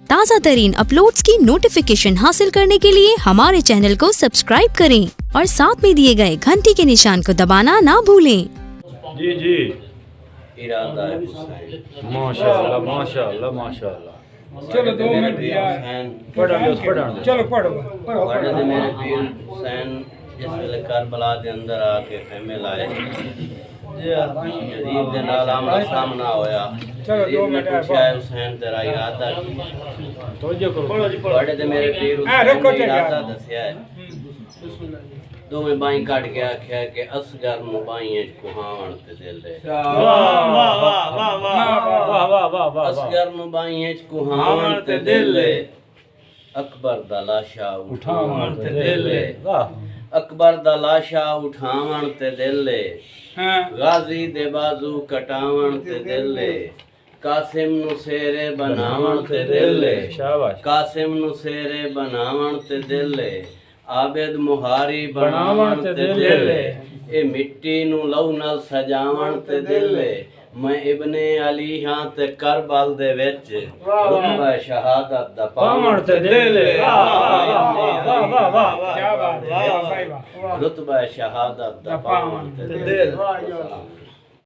ताज़ा तरीन अपलोड्स की नोटिफिकेशन हासिल करने के लिए हमारे चैनल को सब्सक्राइब करें और साथ में दिए गए घंटी के निशान को दबाना ना भूलें। जी जी इरादा है हुसैन। माशाल्लाह माशाल्लाह माशाल्लाह। चलो 2 मिनट हुसैन चलो पढ़ो बड़े दे मेरे पीर हुसैन जिस वेले करबला दे अंदर आके खेमे लाए यजीद दे नाल आमना सामना होया। चलो 2 यजीद ने मिनट पूछा है हुसैन तेरा इरादा की? तवज्जो करो। बड़े दे मेरे पीर हुसैन ने इरादा दसिया है। दोवें बाई कट के आख्या कि असगर नु बाईं कुहावण ते दिल दे। वाह वाह वाह वाह वाह वाह वाह वाह वाह। असगर नु बाईं कुहावण ते दिल दे। अकबर दा लाशा उठावण ते दिल दे। वाह। अकबर दा लाशा उठावण ते दिल दे। हां गाजी दे बाजू कटावण ते दिल दे। कासिम नु सेरे बनावण ते दिल दे। शाबाश। कासिम नु सेरे बनावण ते दिल दे। आबिद मुहारी बनावण ते दिल दे। ए मिट्टी नु लहू नाल सजावण ते दिल दे। मैं इब्ने अली हां ते करबल दे विच रुतबा शहादत दा पावण ते दिल दे। वाह वाह वाह। क्या बात है भाई वाह। रुतबा शहादत दा पावण ते दिल दे।